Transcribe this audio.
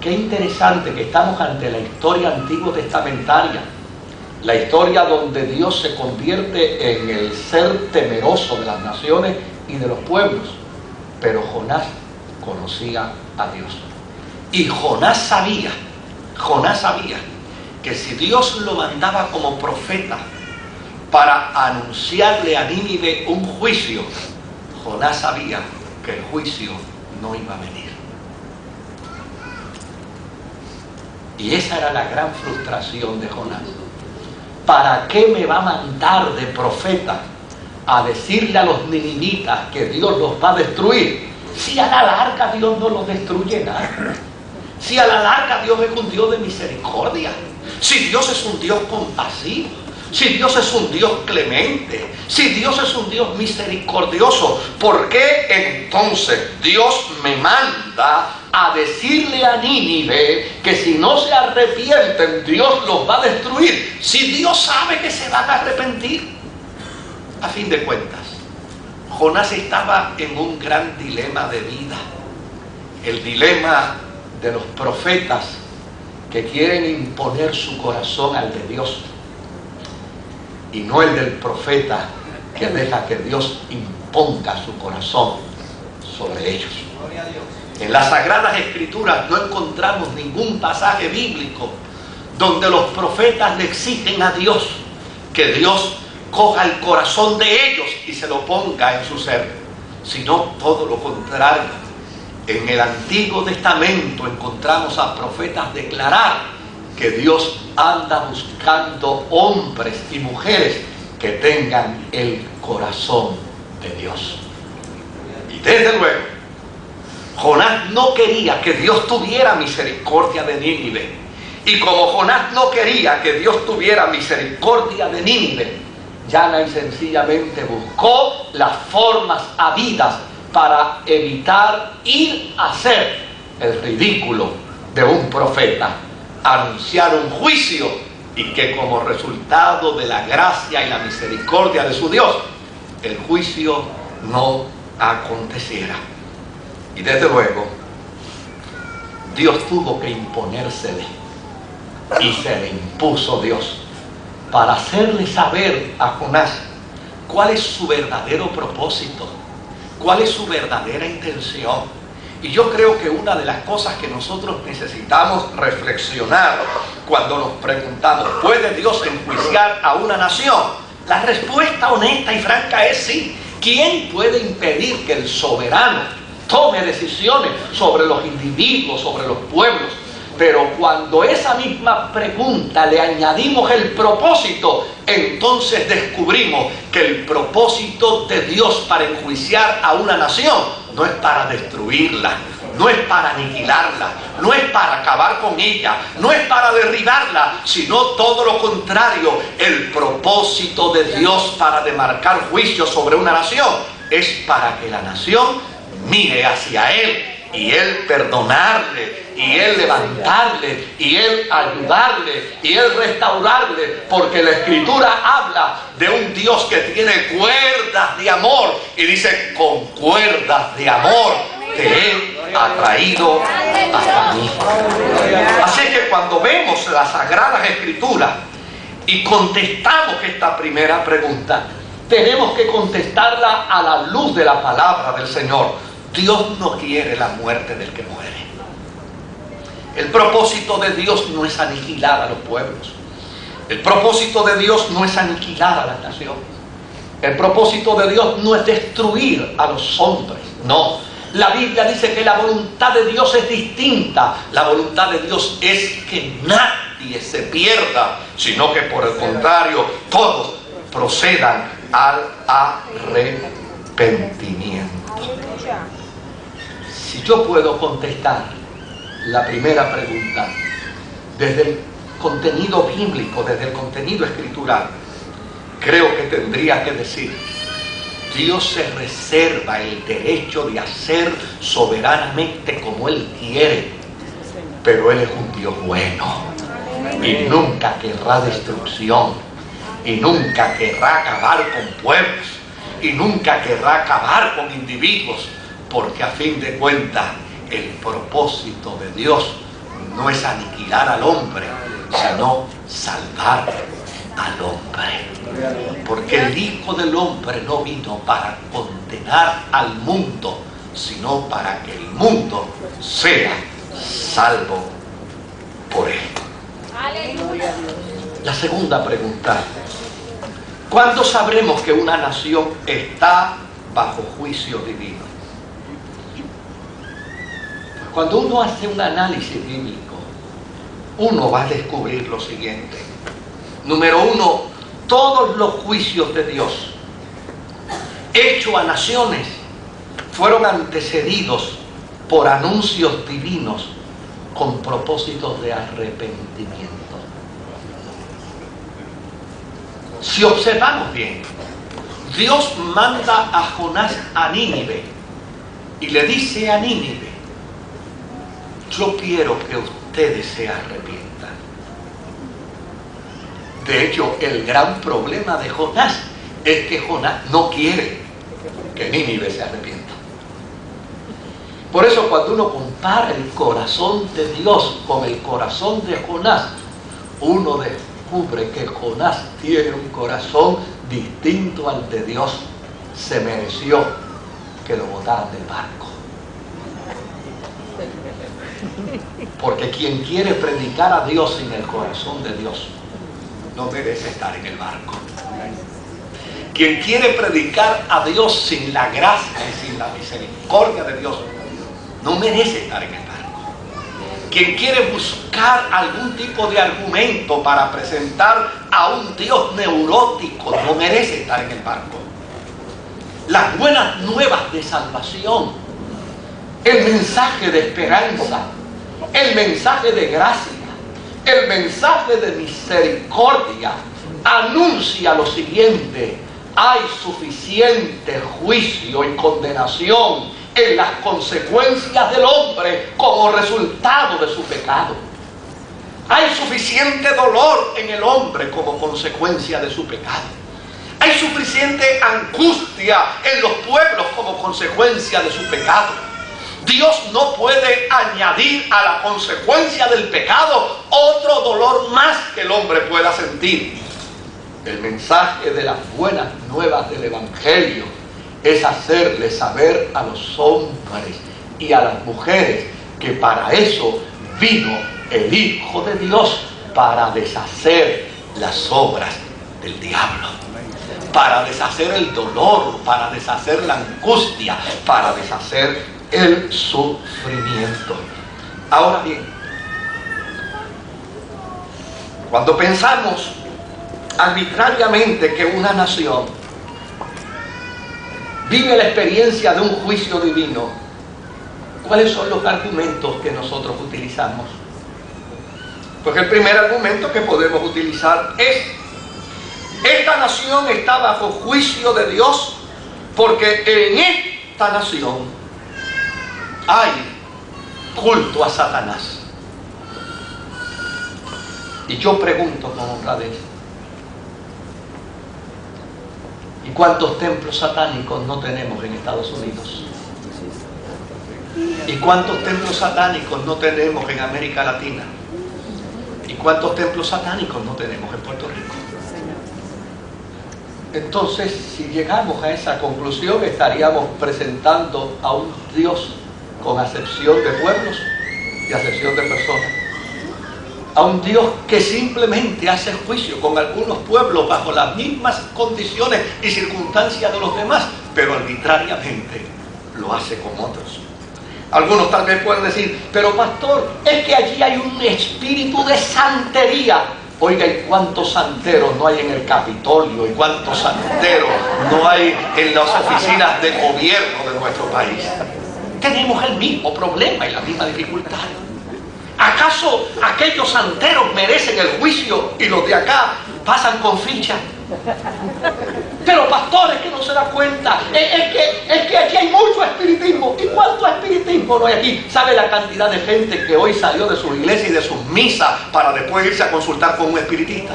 Qué interesante que estamos ante la historia antiguo testamentaria, la historia donde Dios se convierte en el ser temeroso de las naciones y de los pueblos. Pero Jonás conocía a Dios. Y Jonás sabía que si Dios lo mandaba como profeta para anunciarle a Nínive un juicio, Jonás sabía que el juicio no iba a venir. Y esa era la gran frustración de Jonás. ¿Para qué me va a mandar de profeta a decirle a los ninivitas que Dios los va a destruir? Si a la larga Dios no los destruye nada. Si a la larga Dios es un Dios de misericordia. Si Dios es un Dios compasivo. Si Dios es un Dios clemente. Si Dios es un Dios misericordioso. ¿Por qué entonces Dios me manda a decirle a Nínive que si no se arrepienten Dios los va a destruir? Si Dios sabe que se van a arrepentir. A fin de cuentas, Jonás estaba en un gran dilema de vida. El dilema de los profetas que quieren imponer su corazón al de Dios, y no el del profeta que deja que Dios imponga su corazón sobre ellos. En las Sagradas Escrituras no encontramos ningún pasaje bíblico donde los profetas le exigen a Dios que Dios coja el corazón de ellos y se lo ponga en su ser, sino todo lo contrario. En el Antiguo Testamento encontramos a profetas declarar que Dios anda buscando hombres y mujeres que tengan el corazón de Dios. Y desde luego, Jonás no quería que Dios tuviera misericordia de Nínive. Y como Jonás no quería que Dios tuviera misericordia de Nínive, llana y sencillamente buscó las formas habidas para evitar ir a hacer el ridículo de un profeta, anunciar un juicio y que como resultado de la gracia y la misericordia de su Dios, el juicio no aconteciera. Y desde luego, Dios tuvo que imponérsele y se le impuso Dios para hacerle saber a Jonás cuál es su verdadero propósito, cuál es su verdadera intención. Y yo creo que una de las cosas que nosotros necesitamos reflexionar cuando nos preguntamos, ¿puede Dios enjuiciar a una nación? La respuesta honesta y franca es sí. ¿Quién puede impedir que el soberano tome decisiones sobre los individuos, sobre los pueblos? Pero cuando esa misma pregunta le añadimos el propósito, entonces descubrimos que el propósito de Dios para enjuiciar a una nación no es para destruirla, no es para aniquilarla, no es para acabar con ella, no es para derribarla, sino todo lo contrario. El propósito de Dios para demarcar juicio sobre una nación es para que la nación mire hacia Él y Él perdonarle, y Él levantarle, y Él ayudarle, y Él restaurarle, porque la Escritura habla de un Dios que tiene cuerdas de amor, y dice, con cuerdas de amor te he atraído hasta mí. Así que cuando vemos las Sagradas Escrituras y contestamos esta primera pregunta, tenemos que contestarla a la luz de la palabra del Señor. Dios no quiere la muerte del que muere. El propósito de Dios no es aniquilar a los pueblos. El propósito de Dios no es aniquilar a las naciones. El propósito de Dios no es destruir a los hombres. No. La Biblia dice que la voluntad de Dios es distinta. La voluntad de Dios es que nadie se pierda, sino que por el contrario, todos procedan al arrepentimiento. Si yo puedo contestar la primera pregunta desde el contenido bíblico, desde el contenido escritural, creo que tendría que decir: Dios se reserva el derecho de hacer soberanamente como Él quiere, pero Él es un Dios bueno y nunca querrá destrucción, y nunca querrá acabar con pueblos, y nunca querrá acabar con individuos, porque a fin de cuentas el propósito de Dios no es aniquilar al hombre, sino salvar al hombre. Porque el Hijo del Hombre no vino para condenar al mundo, sino para que el mundo sea salvo por él. Aleluya. La segunda pregunta: ¿cuándo sabremos que una nación está bajo juicio divino? Cuando uno hace un análisis bíblico, uno va a descubrir lo siguiente. Número uno, todos los juicios de Dios hechos a naciones fueron antecedidos por anuncios divinos con propósitos de arrepentimiento. Si observamos bien, Dios manda a Jonás a Nínive y le dice a Nínive: yo quiero que ustedes se arrepientan. De hecho, el gran problema de Jonás es que Jonás no quiere que Nínive se arrepienta. Por eso, cuando uno compara el corazón de Dios con el corazón de Jonás, uno descubre que Jonás tiene un corazón distinto al de Dios. Se mereció que lo botaran del barco. Porque quien quiere predicar a Dios sin el corazón de Dios no merece estar en el barco. Quien quiere predicar a Dios sin la gracia y sin la misericordia de Dios no merece estar en el barco. Quien quiere buscar algún tipo de argumento para presentar a un Dios neurótico no merece estar en el barco. Las buenas nuevas de salvación, el mensaje de esperanza, el mensaje de gracia, el mensaje de misericordia, anuncia lo siguiente: hay suficiente juicio y condenación en las consecuencias del hombre como resultado de su pecado. Hay suficiente dolor en el hombre como consecuencia de su pecado. Hay suficiente angustia en los pueblos como consecuencia de su pecado. Dios no puede añadir a la consecuencia del pecado otro dolor más que el hombre pueda sentir. El mensaje de las buenas nuevas del Evangelio es hacerle saber a los hombres y a las mujeres que para eso vino el Hijo de Dios, para deshacer las obras del diablo, para deshacer el dolor, para deshacer la angustia, para deshacer el sufrimiento. Ahora bien, cuando pensamos arbitrariamente que una nación vive la experiencia de un juicio divino, ¿cuáles son los argumentos que nosotros utilizamos? Porque el primer argumento que podemos utilizar es: esta nación está bajo juicio de Dios porque en esta nación hay culto a Satanás. Y yo pregunto con honradez: ¿y cuántos templos satánicos no tenemos en Estados Unidos? ¿Y cuántos templos satánicos no tenemos en América Latina? ¿Y cuántos templos satánicos no tenemos en Puerto Rico? Entonces, si llegamos a esa conclusión, estaríamos presentando a un Dios con acepción de pueblos y acepción de personas. A un Dios que simplemente hace juicio con algunos pueblos bajo las mismas condiciones y circunstancias de los demás, pero arbitrariamente lo hace con otros. Algunos tal vez pueden decir: pero pastor, es que allí hay un espíritu de santería. Oiga, ¿y cuántos santeros no hay en el Capitolio? ¿Y cuántos santeros no hay en las oficinas de gobierno de nuestro país? Tenemos el mismo problema y la misma dificultad. ¿Acaso aquellos santeros merecen el juicio y los de acá pasan con ficha? Pero pastores, que no se da cuenta, es que aquí hay mucho espiritismo. ¿Y cuánto espiritismo no hay aquí? ¿Sabe la cantidad de gente que hoy salió de su iglesia y de sus misas para después irse a consultar con un espiritista?